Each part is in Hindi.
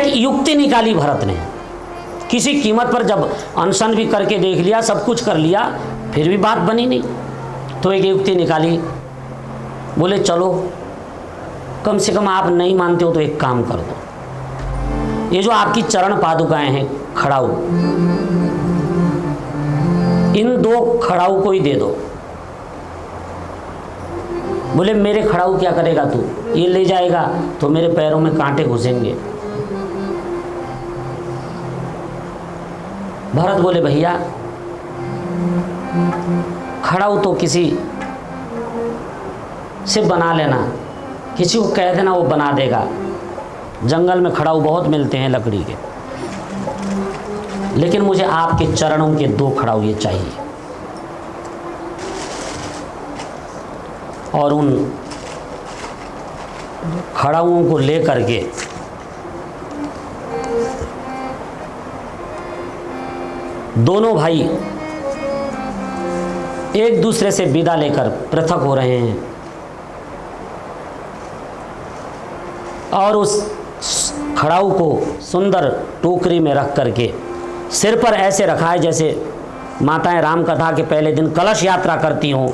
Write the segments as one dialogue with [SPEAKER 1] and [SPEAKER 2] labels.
[SPEAKER 1] एक युक्ति निकाली भरत ने, किसी कीमत पर। जब अनशन भी करके देख लिया, सब कुछ कर लिया, फिर भी बात बनी नहीं, तो एक युक्ति निकाली। बोले चलो कम से कम आप नहीं मानते हो तो एक काम कर दो, ये जो आपकी चरण पादुकाएं हैं खड़ाऊ, इन 2 खड़ाऊ को ही दे दो। बोले मेरे खड़ाऊ क्या करेगा तू, ये ले जाएगा तो मेरे पैरों में कांटे घुसेंगे। भरत बोले भैया खड़ाऊ तो किसी से बना लेना, किसी को कह देना वो बना देगा, जंगल में खड़ाऊ बहुत मिलते हैं लकड़ी के, लेकिन मुझे आपके चरणों के 2 खड़ाऊ ये चाहिए। और उन खड़ाऊओं को लेकर के दोनों भाई एक दूसरे से विदा लेकर पृथक हो रहे हैं, और उस खड़ाऊ को सुंदर टोकरी में रख करके सिर पर ऐसे रखा है जैसे माताएं राम कथा के पहले दिन कलश यात्रा करती हों।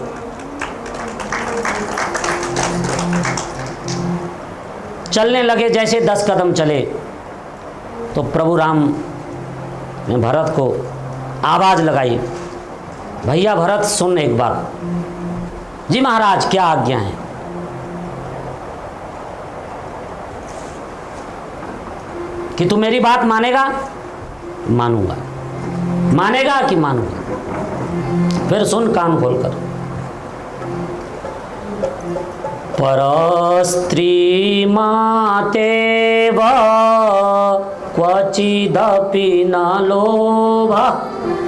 [SPEAKER 1] चलने लगे, जैसे 10 कदम चले तो प्रभु राम ने भरत को आवाज लगाई, भैया भरत सुन एक बार। जी महाराज क्या आज्ञा है। कि तू मेरी बात मानेगा? मानूंगा। मानेगा कि मानूंगा? फिर सुन कान खोलकर। परस्त्री मातेव क्वचिदपि न लोभ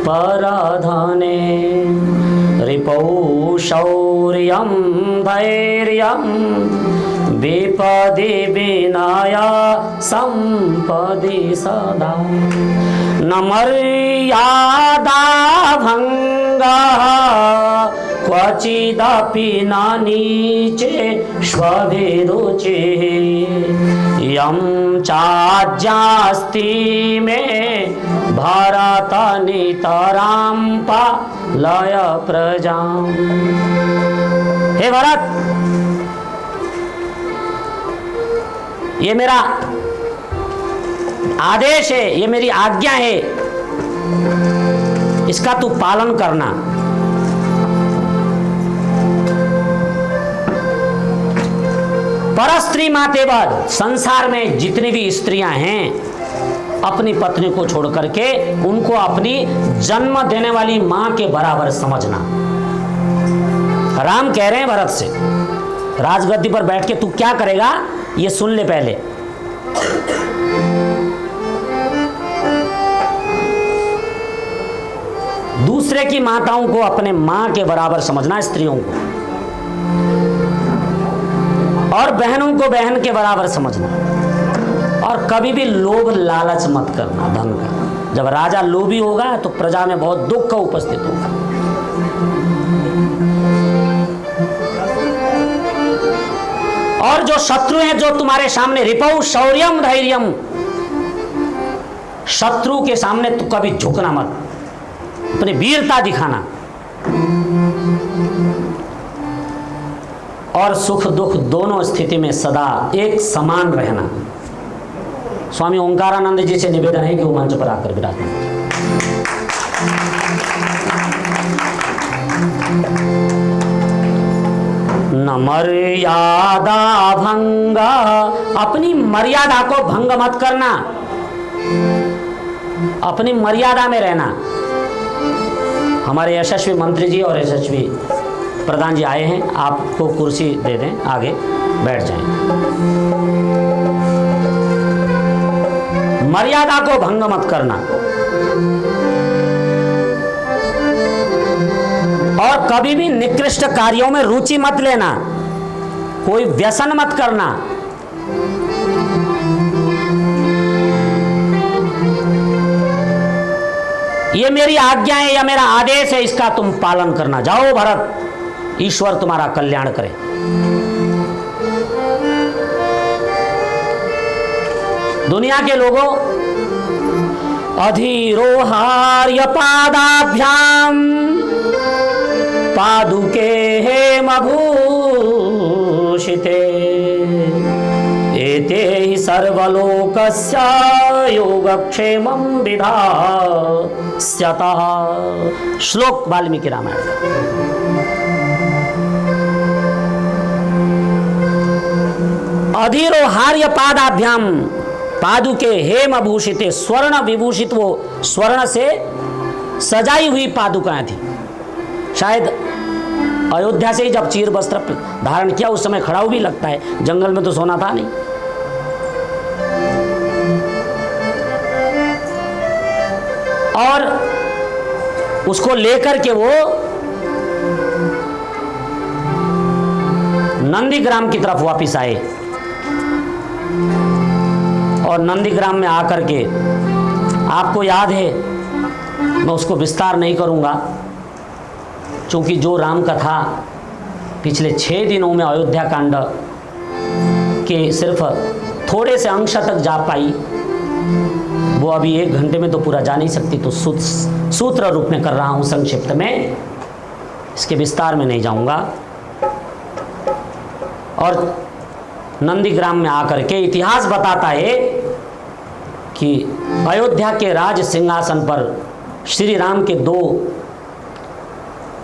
[SPEAKER 1] परधने रिपौ शौर्यं धैर्यं विपदि विनय संपदि सदा न मर्यादा भंगः क्वचिदपि न नीचे स्वभिरुचिः यं चाज्ञास्ति मे भरत नितरां पालय प्रजां। हे भरत, ये मेरा आदेश है, ये मेरी आज्ञा है, इसका तू पालन करना। परस्त्री मातेवर, संसार में जितनी भी स्त्रियां हैं अपनी पत्नी को छोड़ करके उनको अपनी जन्म देने वाली मां के बराबर समझना। राम कह रहे हैं भरत से, राजगद्दी पर बैठ के तू क्या करेगा ये सुन ले पहले। दूसरे की माताओं को अपने मां के बराबर समझना, स्त्रियों को, और बहनों को बहन के बराबर समझना। और कभी भी लोभ लालच मत करना धन का। जब राजा लोभी होगा तो प्रजा में बहुत दुख का उपस्थित होगा। और जो शत्रु हैं जो तुम्हारे सामने, रिपौ शौर्यम धैर्यम, शत्रु के सामने तू कभी झुकना मत, अपनी वीरता दिखाना। और सुख दुख दोनों स्थिति में सदा एक समान रहना। स्वामी ओंकारानंद जी से निवेदन है कि वो मंच पर आकर विराजमान। न मर्यादा भंग, अपनी मर्यादा को भंग मत करना, अपनी मर्यादा में रहना। हमारे यशस्वी मंत्री जी और यशस्वी प्रधान जी आए हैं, आपको कुर्सी दे दें, आगे बैठ जाएं। मर्यादा को भंग मत करना और कभी भी निकृष्ट कार्यों में रुचि मत लेना, कोई व्यसन मत करना। ये मेरी आज्ञा है या मेरा आदेश है, इसका तुम पालन करना। जाओ भरत, ईश्वर तुम्हारा कल्याण करे। दुनिया के लोगों, अधिरोहार्य पादाभ्याम पादुके हेमभूषिते एते हि सर्वलोकस्य योगक्षेमं विधास्यतः। श्लोक वाल्मीकि रामायण का। अधिरोहार्य पादाभ्याम पादुके हेम भूषिते, स्वर्ण विभूषित, वो स्वर्ण से सजाई हुई पादुकाएं थी। शायद अयोध्या से ही जब चीर वस्त्र धारण किया उस समय खड़ाऊ भी लगता है, जंगल में तो सोना था नहीं। और उसको लेकर के वो नंदीग्राम की तरफ वापिस आए और नंदीग्राम में आकर के, आपको याद है, मैं उसको विस्तार नहीं करूंगा क्योंकि जो राम कथा पिछले 6 दिनों में अयोध्या कांड के सिर्फ थोड़े से अंश तक जा पाई, वो अभी 1 घंटे में तो पूरा जा नहीं सकती, तो सूत्र रूप में कर रहा हूं संक्षिप्त में, इसके विस्तार में नहीं जाऊंगा। और नंदीग्राम में आकर के इतिहास बताता है कि अयोध्या के राज सिंहासन पर श्री राम के 2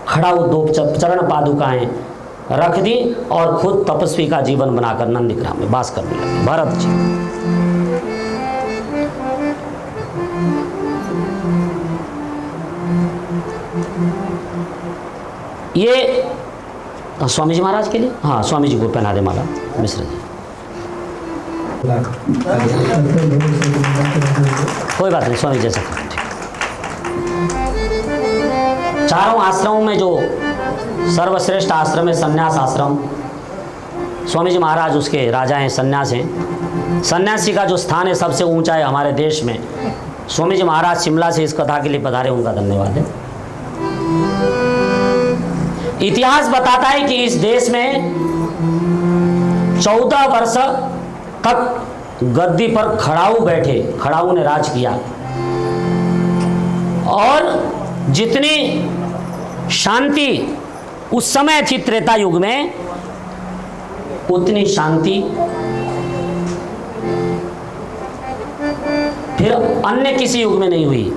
[SPEAKER 1] खड़ाऊ 2 चरण पादुकाएं रख दी और खुद तपस्वी का जीवन बनाकर नंदीग्राम में वास करने लगे भरत जी। ये स्वामी जी महाराज के लिए, हाँ स्वामी जी को पहना दे माला मिश्र जी। कोई बात नहीं, स्वामी जैसा चारों आश्रमों में जो सर्वश्रेष्ठ आश्रम है सन्यास आश्रम, स्वामी जी महाराज उसके राजा हैं, सन्यास हैं। सन्यासी का जो स्थान है सबसे ऊंचा है हमारे देश में। स्वामी जी महाराज शिमला से इस कथा के लिए पधारे, उनका धन्यवाद है। इतिहास बताता है कि इस देश में 14 वर्ष तक गद्दी पर खड़ाऊ बैठे, खड़ाऊ ने राज किया और जितनी शांति उस समय थी त्रेता युग में, उतनी शांति फिर अन्य किसी युग में नहीं हुई।